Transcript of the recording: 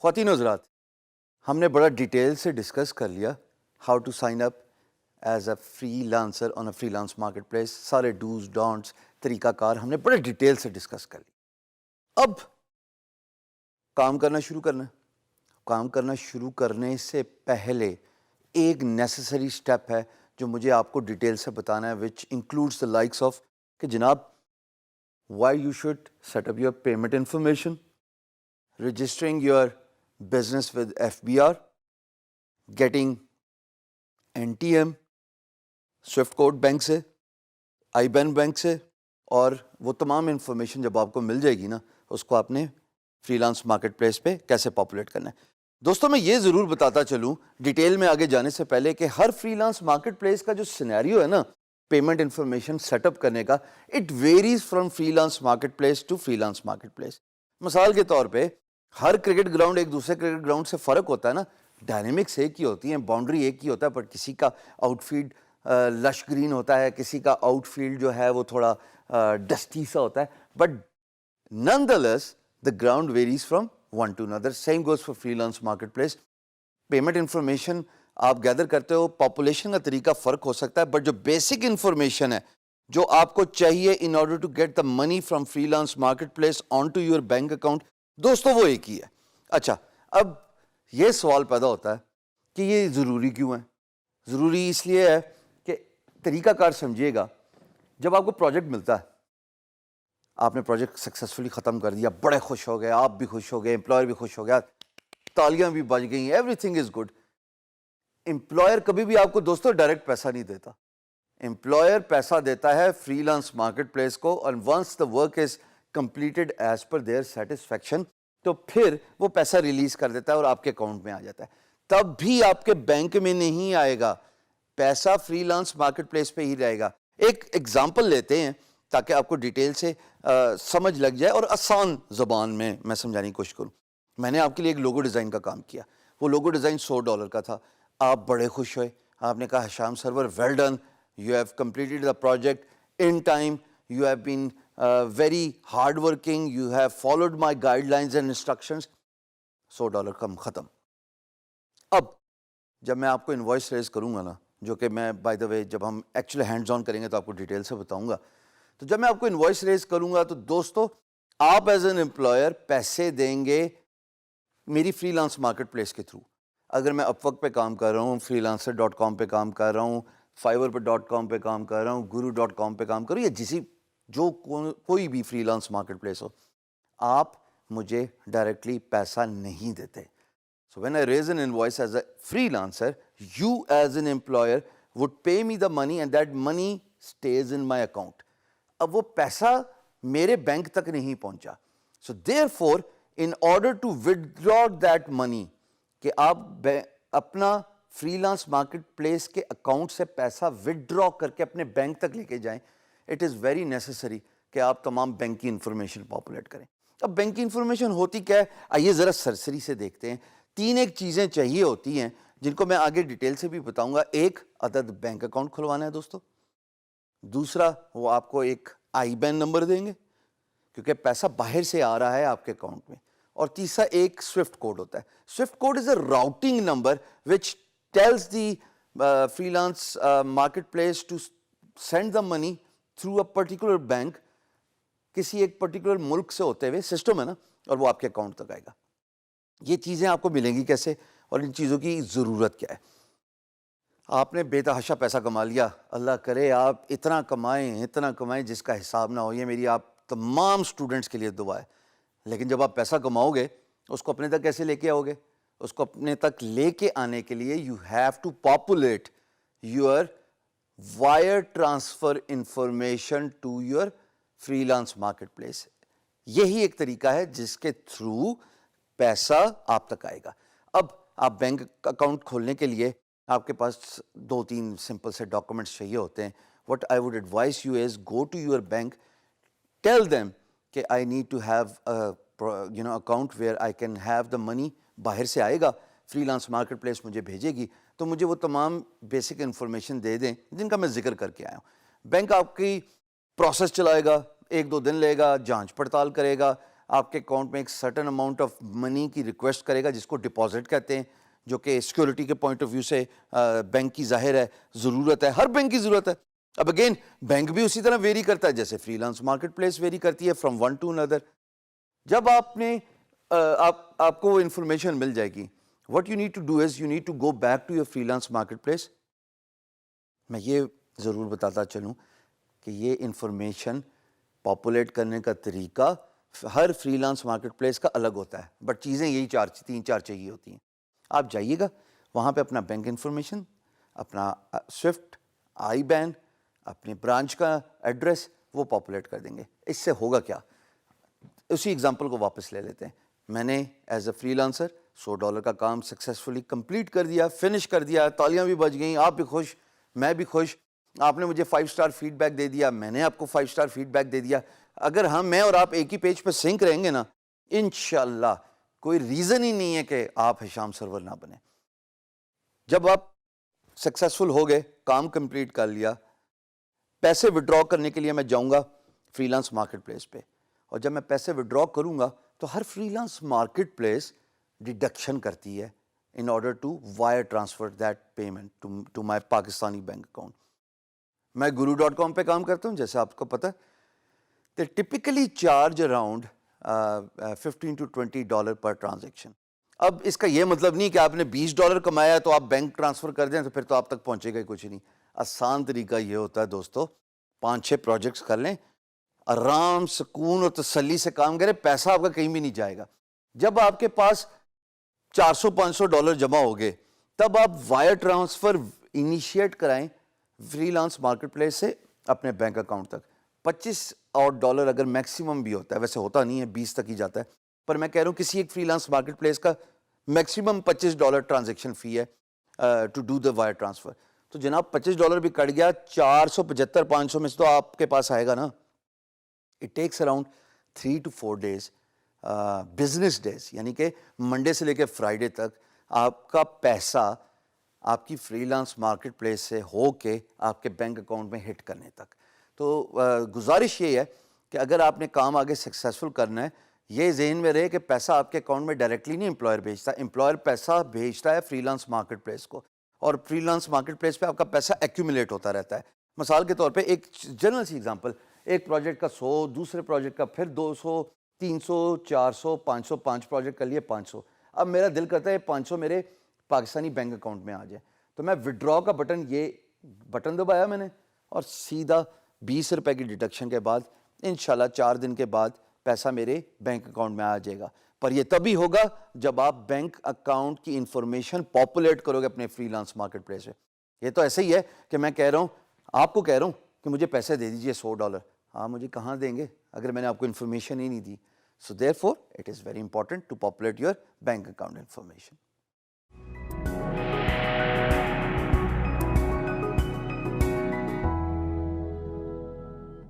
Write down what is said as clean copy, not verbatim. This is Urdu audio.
خواتین و حضرات، ہم نے بڑا ڈیٹیل سے ڈسکس کر لیا how to sign up as a freelancer on a freelance marketplace. سارے ڈوز ڈونٹس طریقہ کار ہم نے بڑے ڈیٹیل سے ڈسکس کر لیا. اب کام کرنا شروع کرنا ہے. کام کرنا شروع کرنے سے پہلے ایک نیسسری اسٹیپ ہے جو مجھے آپ کو ڈیٹیل سے بتانا ہے, which includes the likes of کہ جناب why you should set up your payment information, registering your business with FBR, getting NTM, swift code bank سے, IBAN بینک سے, اور وہ تمام انفارمیشن جب آپ کو مل جائے گی نا, اس کو آپ نے فری لانس مارکیٹ پلیس پہ کیسے پاپولیٹ کرنا ہے. دوستوں میں یہ ضرور بتاتا چلوں ڈیٹیل میں آگے جانے سے پہلے کہ ہر فری لانس مارکیٹ پلیس کا جو سینیریو ہے نا پیمنٹ انفارمیشن سیٹ اپ کرنے کا, it varies from freelance marketplace to freelance marketplace. مثال کے طور پہ ہر کرکٹ گراؤنڈ ایک دوسرے کرکٹ گراؤنڈ سے فرق ہوتا ہے نا, ڈائنامکس ایک ہی ہوتی ہیں, باؤنڈری ایک ہی ہوتا ہے, پر کسی کا آؤٹ فیلڈ لش گرین ہوتا ہے, کسی کا آؤٹ فیلڈ جو ہے وہ تھوڑا ڈسٹی سا ہوتا ہے, but nonetheless the ground varies from one to another. Same goes for freelance marketplace. Payment information آپ گیدر کرتے ہو, پاپولیشن کا طریقہ فرق ہو سکتا ہے, بٹ جو بیسک انفارمیشن ہے جو آپ کو چاہیے in order to get the money from freelance marketplace onto your bank account, دوستوں وہ ایک ہی ہے. اچھا, اب یہ سوال پیدا ہوتا ہے کہ یہ ضروری کیوں ہے؟ ضروری اس لیے ہے کہ طریقہ کار سمجھیے گا. جب آپ کو پروجیکٹ ملتا ہے, آپ نے پروجیکٹ سکسیسفلی ختم کر دیا, بڑے خوش ہو گئے, آپ بھی خوش ہو گئے, امپلائر بھی خوش ہو گیا, تالیاں بھی بج گئیں, every thing is good. Employer کبھی بھی آپ کو دوستوں ڈائریکٹ پیسہ نہیں دیتا. امپلائر پیسہ دیتا ہے فری لانس مارکیٹ پلیس کو, اور once the work is completed as per their satisfaction, تو پھر وہ پیسہ ریلیز کر دیتا ہے اور آپ کے اکاؤنٹ میں آ جاتا ہے. تب بھی آپ کے بینک میں نہیں آئے گا, پیسہ فری لانس مارکیٹ پلیس پہ ہی رہے گا. ایک ایگزامپل لیتے ہیں تاکہ آپ کو ڈیٹیل سے سمجھ لگ جائے اور آسان زبان میں سمجھانے کی کوشش کروں. میں نے آپ کے لیے ایک لوگو ڈیزائن کا کام کیا. وہ لوگو ڈیزائن $100 کا تھا. آپ بڑے خوش ہوئے, آپ نے کہا Hisham Sarwar well done, you have completed the project in time, you have been very hard working, you have followed my guidelines and instructions. $100 کم ختم. اب جب میں آپ کو انوائس ریز کروں گا نا, جو کہ میں بائی دا وے جب ہم ایکچولی ہینڈز آن کریں گے تو آپ کو ڈیٹیل سے بتاؤں گا, تو جب میں آپ کو انوائس ریز کروں گا تو دوستو آپ ایز این امپلائر پیسے دیں گے میری فری لانس مارکیٹ پلیس کے تھرو. اگر میں اپ ورک پہ کام کر رہا ہوں, فری لانسر .com پہ کام کر رہا ہوں, فائور پہ .com پہ کام کر رہا ہوں, guru.com پہ کام کر رہا ہوں, یا جو کوئی بھی فری لانس مارکیٹ پلیس ہو, آپ مجھے ڈائریکٹلی پیسہ نہیں دیتے. So when I raise an invoice as a freelancer, you as an employer would pay me the money and that money stays in my account. اب وہ پیسہ میرے بینک تک نہیں پہنچا. So therefore in order to withdraw that money, کہ آپ اپنا فری لانس مارکیٹ پلیس کے اکاؤنٹ سے پیسہ ودرا کر کے اپنے بینک تک لے کے جائیں, اٹ از ویری نیسسری کہ آپ تمام بینک کی انفارمیشن پاپولیٹ کریں. اب بینک کی انفارمیشن ہوتی کیا ہے, آئیے ذرا سرسری سے دیکھتے ہیں. 3 چیزیں چاہیے ہوتی ہیں جن کو میں آگے ڈیٹیل سے بھی بتاؤں گا. ایک عدد بینک اکاؤنٹ کھلوانا ہے دوستو, دوسرا وہ آپ کو ایک IBAN نمبر دیں گے کیونکہ پیسہ باہر سے آ رہا ہے آپ کے اکاؤنٹ میں, اور تیسرا ایک سوئفٹ کوڈ ہوتا ہے. Swift code is a routing number which tells the freelance marketplace to send the money through a particular bank, کسی ایک پرٹیکولر ملک سے ہوتے ہوئے سسٹم ہے نا, اور وہ آپ کے اکاؤنٹ تک آئے گا. یہ چیزیں آپ کو ملیں گی کیسے, اور ان چیزوں کی ضرورت کیا ہے؟ آپ نے بے تحاشا پیسہ کما لیا, اللہ کرے آپ اتنا کمائیں جس کا حساب نہ ہو. یہ میری آپ تمام اسٹوڈنٹس کے لیے دعا ہے. لیکن جب آپ پیسہ کماؤ گے اس کو اپنے تک کیسے لے کے آؤ گے؟ اس کو اپنے تک لے کے آنے کے لیے you have to populate your wire transfer information to your freelance marketplace. یہی ایک طریقہ ہے جس کے تھرو پیسہ آپ تک آئے گا. اب آپ بینک اکاؤنٹ کھولنے کے لیے آپ کے پاس 2-3 سمپل سے ڈاکومنٹس چاہیے ہوتے ہیں. What I would advise you is go to your bank, tell them کہ I need to have a account where I can have the money. باہر سے آئے گا, فری لانس مارکیٹ پلیس مجھے بھیجے گی, تو مجھے وہ تمام بیسک انفارمیشن دے دیں جن کا میں ذکر کر کے آیا ہوں. بینک آپ کی پروسیس چلائے گا, 1-2 دن لے گا, جانچ پڑتال کرے گا, آپ کے اکاؤنٹ میں ایک سرٹن اماؤنٹ آف منی کی ریکویسٹ کرے گا جس کو ڈپازٹ کہتے ہیں, جو کہ سیکورٹی کے پوائنٹ آف ویو سے بینک کی ظاہر ہے ضرورت ہے, ہر بینک کی ضرورت ہے. اب اگین بینک بھی اسی طرح ویری کرتا ہے جیسے free lance market place very کرتی ہے فرام ون ٹو اندر. جب آپ کو وہ انفارمیشن مل جائے گی, what you need to do is you need to go back to your freelance marketplace. میں یہ ضرور بتاتا چلوں کہ یہ انفارمیشن پاپولیٹ کرنے کا طریقہ ہر فری لانس مارکیٹ پلیس کا الگ ہوتا ہے, بٹ چیزیں یہی تین چار چاہیے ہوتی ہیں. آپ جائیے گا وہاں پہ اپنا بینک انفارمیشن, اپنا سوئفٹ, آئی بین, اپنے برانچ کا ایڈریس وہ پاپولیٹ کر دیں گے. اس سے ہوگا کیا, اسی ایگزامپل کو واپس لے لیتے ہیں. میں نے ایز اے فری لانسر $100 کا کام سکسیزفلی کمپلیٹ کر دیا, فنش کر دیا, تالیاں بھی بج گئیں, آپ بھی خوش, میں بھی خوش. آپ نے مجھے 5 اسٹار فیڈ بیک دے دیا, میں نے آپ کو 5 اسٹار فیڈ بیک دے دیا. اگر میں اور آپ ایک ہی پیج پہ سنک رہیں گے نا, انشاءاللہ کوئی ریزن ہی نہیں ہے کہ آپ ہشام سرور نہ بنے. جب آپ سکسیزفل ہو گئے, کام کمپلیٹ کر لیا, پیسے وڈرا کرنے کے لیے میں جاؤں گا فری لانس مارکیٹ پلیس پہ, اور جب میں پیسے وڈرا کروں گا تو ہر freelance marketplace deduction کرتی ہے in order to wire transfer that payment to my Pakistani bank account. میں guru.com پہ کام کرتا ہوں, جیسے آپ کو پتہ ہے. they typically charge around $15 to $20 per transaction. اب اس کا یہ مطلب نہیں کہ آپ نے $20 کمایا تو آپ بینک ٹرانسفر کر دیں تو پھر تو آپ تک پہنچے گا ہی کچھ نہیں. آسان طریقہ یہ ہوتا ہے دوستو, 5-6 پروجیکٹس کر لیں, آرام سکون اور تسلی سے کام کریں, پیسہ آپ کا کہیں بھی نہیں جائے گا. جب آپ کے پاس $400-500 جمع ہو گئے تب آپ وائر ٹرانسفر انیشیٹ کرائیں فری لانس مارکیٹ پلیس سے اپنے بینک اکاؤنٹ تک. $25 اگر میکسیمم بھی ہوتا ہے, ویسے ہوتا نہیں ہے, 20 تک ہی جاتا ہے, پر میں کہہ رہا ہوں کسی ایک فری لانس مارکیٹ پلیس کا میکسیمم $25 ٹرانزیکشن فی ہے to do the wire transfer. تو جناب $25 بھی کٹ گیا, 475-500 میں سے تو آپ کے پاس آئے گا نا. It takes around 3 to 4 days business days, یعنی کہ منڈے سے لے کے فرائیڈے تک آپ کا پیسہ آپ کی فری لانس مارکیٹ پلیس سے ہو کے آپ کے بینک اکاؤنٹ میں ہٹ کرنے تک. تو گزارش یہ ہے کہ اگر آپ نے کام آگے سکسیزفل کرنا ہے, یہ ذہن میں رہے کہ پیسہ آپ کے اکاؤنٹ میں ڈائریکٹلی نہیں امپلائر بھیجتا, امپلائر پیسہ بھیجتا ہے فری لانس مارکیٹ پلیس کو, اور فری لانس مارکیٹ پلیس پہ آپ کا پیسہ ایکومولیٹ ہوتا رہتا ہے. مثال کے طور پہ ایک جنرل سی ایگزامپل, ایک پروجیکٹ کا 100, دوسرے پروجیکٹ کا پھر 200, 300, 400, 500, 5 پروجیکٹ کر لیے 500. اب میرا دل کرتا ہے 500 میرے پاکستانی بینک اکاؤنٹ میں آ جائے, تو میں وڈرا کا بٹن دبایا میں نے, اور سیدھا $20 کی ڈیڈکشن کے بعد انشاءاللہ 4 دن کے بعد پیسہ میرے بینک اکاؤنٹ میں آ جائے گا. پر یہ تبھی ہوگا جب آپ بینک اکاؤنٹ کی انفارمیشن پاپولیٹ کرو گے اپنے فری لانس مارکیٹ پلیس پہ. یہ تو ایسے ہی ہے کہ میں کہہ رہا ہوں, آپ کو کہہ رہا ہوں کہ مجھے پیسے دے دیجئے $100, آپ مجھے کہاں دیں گے اگر میں نے آپ کو انفارمیشن ہی نہیں دی. So therefore, it is very important to populate your bank account information.